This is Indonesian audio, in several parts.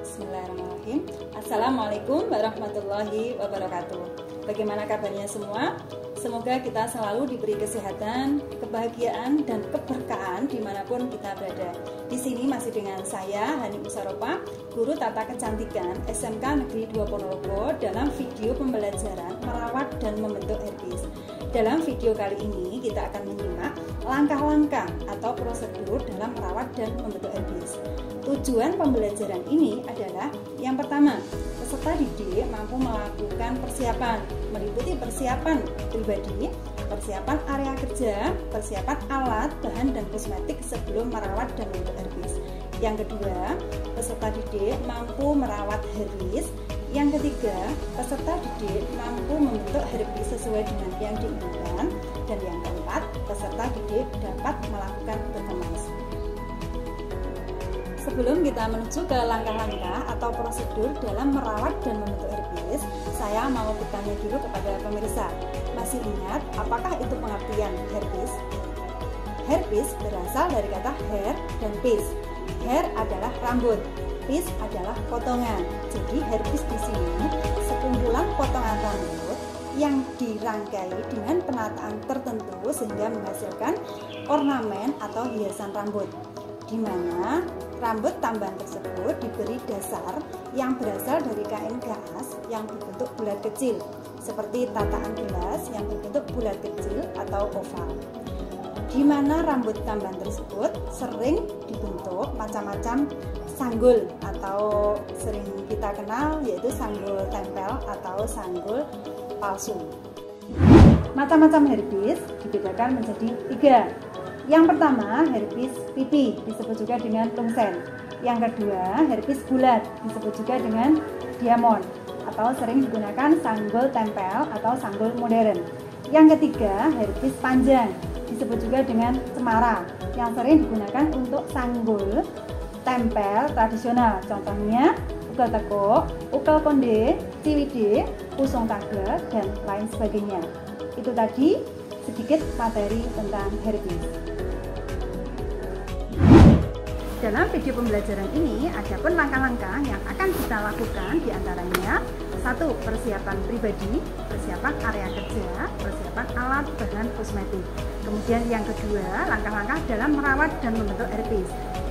Bismillahirrahmanirrahim. Assalamualaikum warahmatullahi wabarakatuh. Bagaimana kabarnya semua? Semoga kita selalu diberi kesehatan, kebahagiaan, dan keberkahan dimanapun kita berada. Di sini masih dengan saya, Hani Musaropa, Guru Tata Kecantikan SMK Negeri 2 Ponorogo dalam video pembelajaran merawat dan membentuk herpes. Dalam video kali ini kita akan menyimak langkah-langkah atau prosedur dalam merawat dan membentuk herpes. Tujuan pembelajaran ini adalah yang pertama, peserta didik mampu melakukan persiapan, meliputi persiapan pribadi, persiapan area kerja, persiapan alat, bahan, dan kosmetik sebelum merawat dan membentuk herpes. Yang kedua, peserta didik mampu merawat herpes. Yang ketiga, peserta didik mampu membentuk herpes sesuai dengan yang diinginkan. Dan yang keempat, peserta didik dapat melakukan berkemas. Sebelum kita menuju ke langkah-langkah atau prosedur dalam merawat dan membentuk herpes, saya mau bertanya dulu kepada pemirsa. Masih ingat apakah itu pengertian herpes? Herpes berasal dari kata hair dan pes. Hair adalah rambut, pes adalah potongan. Jadi herpes di sini sekumpulan potongan rambut yang dirangkai dengan penataan tertentu sehingga menghasilkan ornamen atau hiasan rambut, di mana rambut tambahan tersebut diberi dasar yang berasal dari kain gas yang berbentuk bulat kecil, seperti tataan gelas yang berbentuk bulat kecil atau oval, di mana rambut tambahan tersebut sering dibentuk macam-macam sanggul atau sering kita kenal yaitu sanggul tempel atau sanggul palsu. Macam-macam herpes dibedakan menjadi 3. Yang pertama, herpes pipi, disebut juga dengan lungsen. Yang kedua, herpes bulat, disebut juga dengan diamond, atau sering digunakan sanggul tempel atau sanggul modern. Yang ketiga, herpes panjang, disebut juga dengan cemara, yang sering digunakan untuk sanggul tempel tradisional. Contohnya, ugal tekuk, ugal konde, ciwide, usung taga, dan lain sebagainya. Itu tadi sedikit materi tentang herpes. Dalam video pembelajaran ini ada pun langkah-langkah yang akan kita lakukan, diantaranya 1. Persiapan pribadi, persiapan area kerja, persiapan alat, bahan, kosmetik. Kemudian yang kedua, langkah-langkah dalam merawat dan membentuk herpes.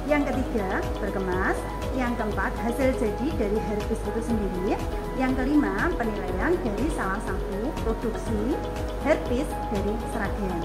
Yang ketiga, berkemas. Yang keempat, hasil jadi dari herpes itu sendiri. Yang kelima, penilaian dari salah satu produksi herpes dari seragen.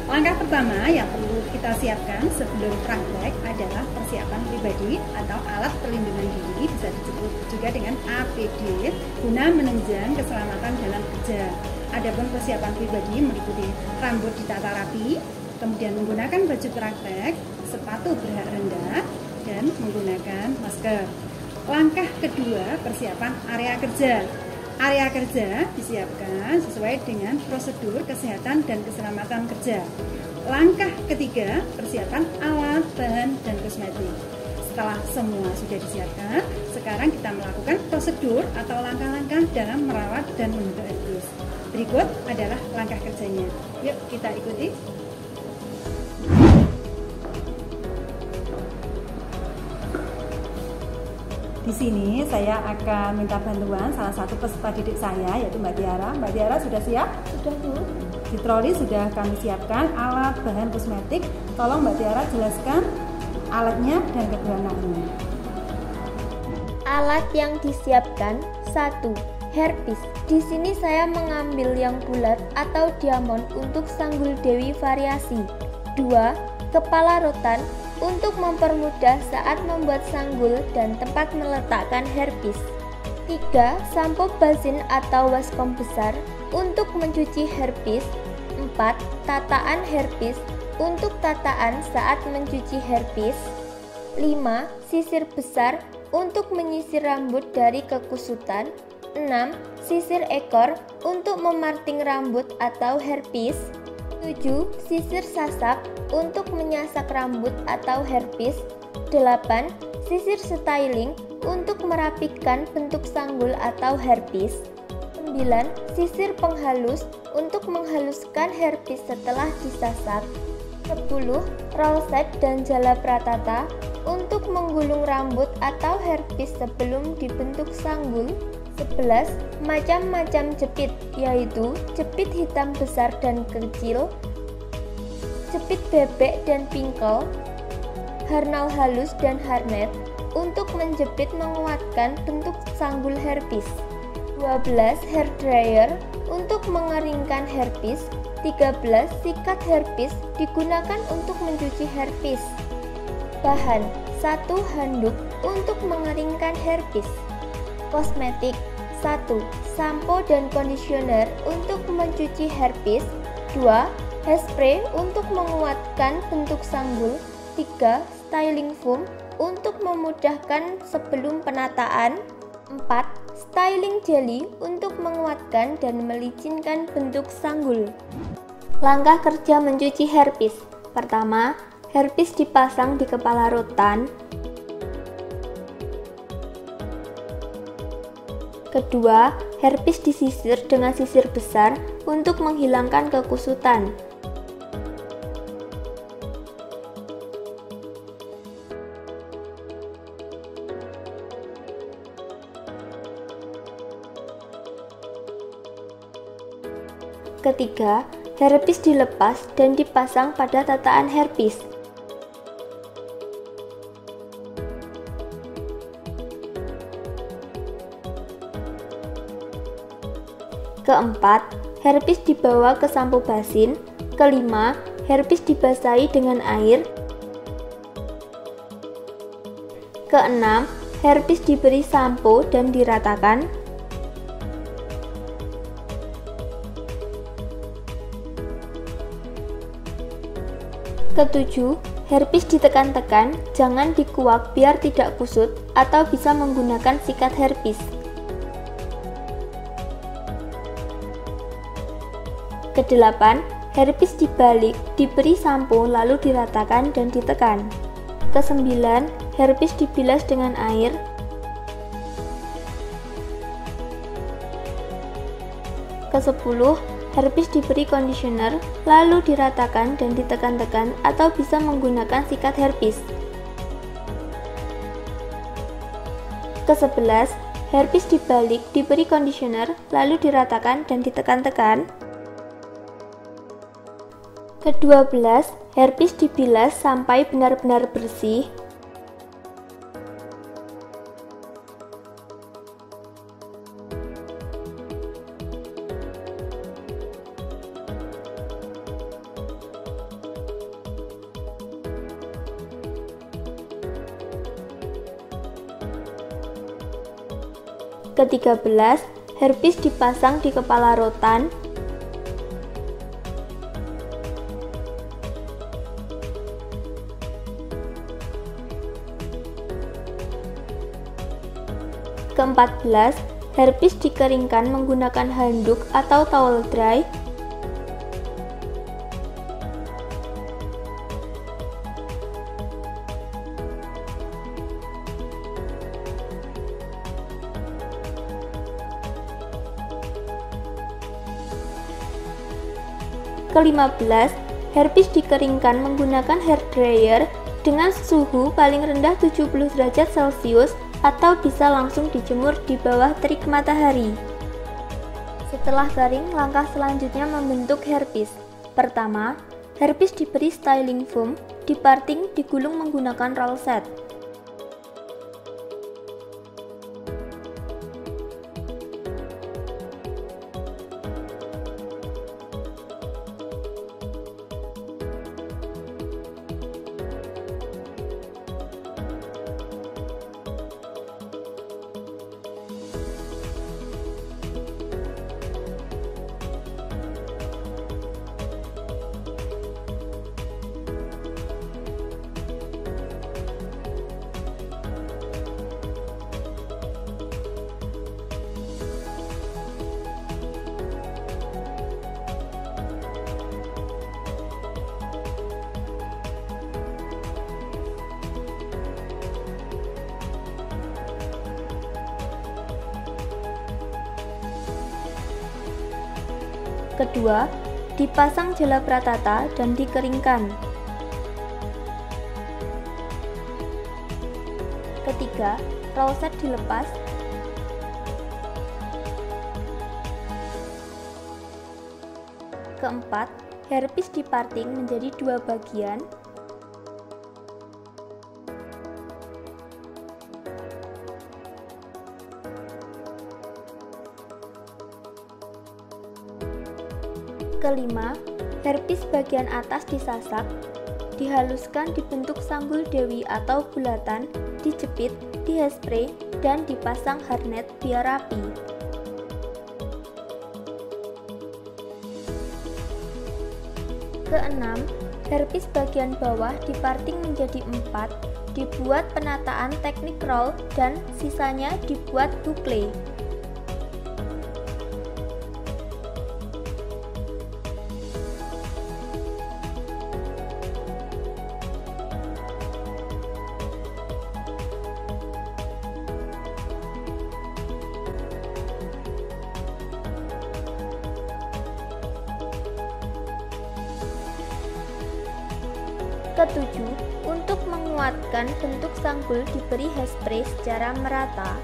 Langkah pertama yang perlu kita siapkan sebelum praktek adalah persiapan pribadi atau alat perlindungan diri, bisa disebut juga dengan APD, guna menunjang keselamatan dalam kerja. Adapun persiapan pribadi meliputi rambut ditata rapi, kemudian menggunakan baju praktek, sepatu berhak rendah, dan menggunakan masker. Langkah kedua, persiapan area kerja. Area kerja disiapkan sesuai dengan prosedur kesehatan dan keselamatan kerja. Langkah ketiga, persiapan alat, bahan, dan kosmetik. Setelah semua sudah disiapkan, sekarang kita melakukan prosedur atau langkah-langkah dalam merawat dan membentuk herpes. Berikut adalah langkah kerjanya. Yuk kita ikuti. Di sini saya akan minta bantuan salah satu peserta didik saya, yaitu Mbak Tiara. Mbak Tiara sudah siap? Sudah, Bu. Di troli sudah kami siapkan alat, bahan, kosmetik. Tolong Mbak Tiara jelaskan alatnya dan kegunaannya. Alat yang disiapkan: 1. Herpes. Di sini saya mengambil yang bulat atau diamond untuk sanggul dewi variasi. 2. Kepala rotan untuk mempermudah saat membuat sanggul dan tempat meletakkan herpes. 3. Sampo bazin atau waskom besar untuk mencuci herpes. 4. Tataan herpes untuk tataan saat mencuci herpes. 5. Sisir besar untuk menyisir rambut dari kekusutan. 6. Sisir ekor untuk memarting rambut atau herpes. 7. Sisir sasak untuk menyasak rambut atau herpes. 8. Sisir styling untuk merapikan bentuk sanggul atau herpes. 9. Sisir penghalus untuk menghaluskan herpes setelah disasak. 10. Rosette dan Jala Pratata untuk menggulung rambut atau herpes sebelum dibentuk sanggul. 11. Macam-macam jepit, yaitu jepit hitam besar dan kecil, jepit bebek dan pingkel, harnal halus dan harnet untuk menjepit menguatkan bentuk sanggul herpes. 12. Hair dryer untuk mengeringkan herpes. 13. Sikat herpes digunakan untuk mencuci herpes. Bahan: 1. Handuk untuk mengeringkan herpes. Kosmetik: 1. Sampo dan conditioner untuk mencuci herpes. 2. Hairspray untuk menguatkan bentuk sanggul. 3. Styling foam untuk memudahkan sebelum penataan. 4. Styling jelly untuk menguatkan dan melicinkan bentuk sanggul. Langkah kerja mencuci herpes. Pertama, herpes dipasang di kepala rotan. Kedua, herpes disisir dengan sisir besar untuk menghilangkan kekusutan. Ketiga, herpes dilepas dan dipasang pada tataan herpes. Keempat, herpes dibawa ke sampo basin. Kelima, herpes dibasahi dengan air. Keenam, herpes diberi sampo dan diratakan. Ketujuh, herpes ditekan-tekan, jangan dikuak biar tidak kusut atau bisa menggunakan sikat herpes. Kedelapan, herpes dibalik, diberi sampo lalu diratakan dan ditekan. Kesembilan, herpes dibilas dengan air. Kesepuluh, herpes diberi conditioner, lalu diratakan dan ditekan-tekan atau bisa menggunakan sikat herpes. Ke-11, herpes dibalik, diberi conditioner, lalu diratakan dan ditekan-tekan. Ke-12, herpes dibilas sampai benar-benar bersih. Ke-13, herpes dipasang di kepala rotan. Ke-14, herpes dikeringkan menggunakan handuk atau towel dry. Ke-15, herpes dikeringkan menggunakan hair dryer dengan suhu paling rendah 70 derajat Celcius atau bisa langsung dijemur di bawah terik matahari. Setelah kering, langkah selanjutnya membentuk herpes. Pertama, herpes diberi styling foam, diparting, digulung menggunakan roll set. Kedua, dipasang jala pratata dan dikeringkan. Ketiga, rauset dilepas. Keempat, hairpiece diparting menjadi 2 bagian. Kelima, hairpiece bagian atas disasak, dihaluskan dibentuk sanggul dewi atau bulatan, dijepit, dihairspray, dan dipasang harnet biar rapi. Keenam, hairpiece bagian bawah diparting menjadi 4, dibuat penataan teknik roll, dan sisanya dibuat boucle. Ketujuh, untuk menguatkan bentuk sanggul diberi hairspray secara merata.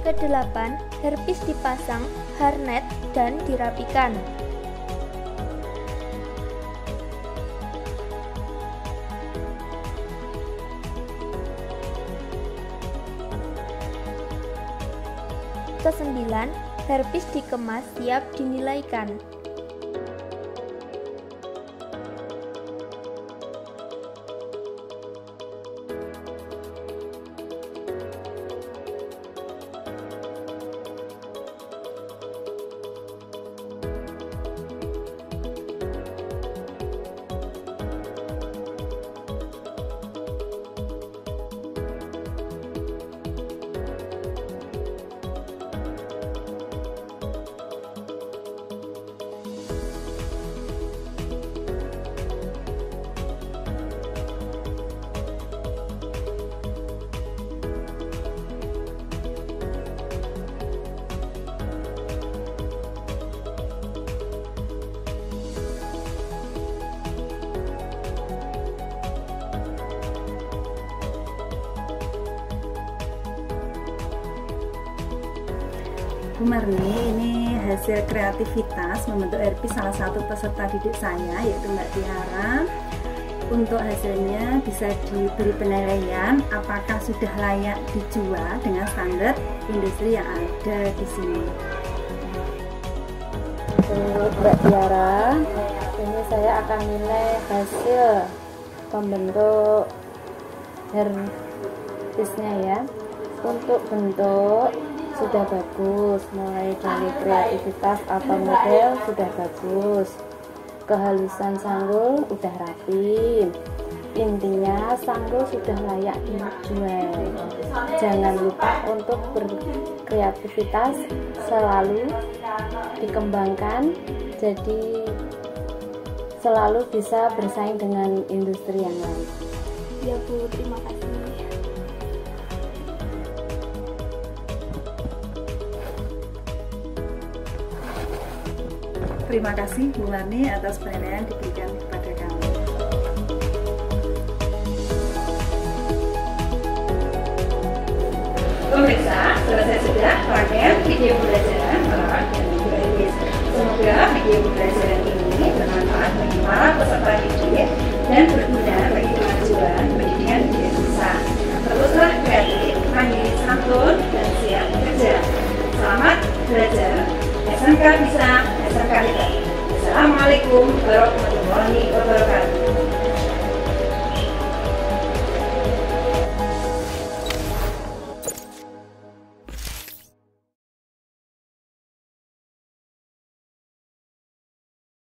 Kedelapan, hairpiece dipasang harnet dan dirapikan. Kesembilan, hairpiece dikemas siap dinilaikan. Bu Marni, ini hasil kreativitas membentuk hairpiece salah satu peserta didik saya, yaitu Mbak Tiara. Untuk hasilnya bisa diberi penilaian apakah sudah layak dijual dengan standar industri yang ada di sini. Untuk Mbak Tiara, ini saya akan nilai hasil pembentuk hairpiece-nya ya. Untuk bentuk sudah bagus, mulai dari kreativitas atau model sudah bagus, kehalusan sanggul udah rapi, intinya sanggul sudah layak dijual. Jangan lupa untuk berkreativitas selalu dikembangkan, jadi selalu bisa bersaing dengan industri yang lain. Ya Bu, terima kasih. Terima kasih Bu Marni atas penilaian diberikan kepada kami. Pemirsa, selesai sudah rangkaian video pembelajaran merawat dan video hairpiece. Semoga video pembelajaran ini bermanfaat bagi para peserta didik dan berguna bagi kemajuan pendidikan di Indonesia. Teruslah kreatif, mandiri, santun, dan siap bekerja. Selamat belajar. SMK bisa, SMK hebat. Assalamualaikum warahmatullahi wabarakatuh.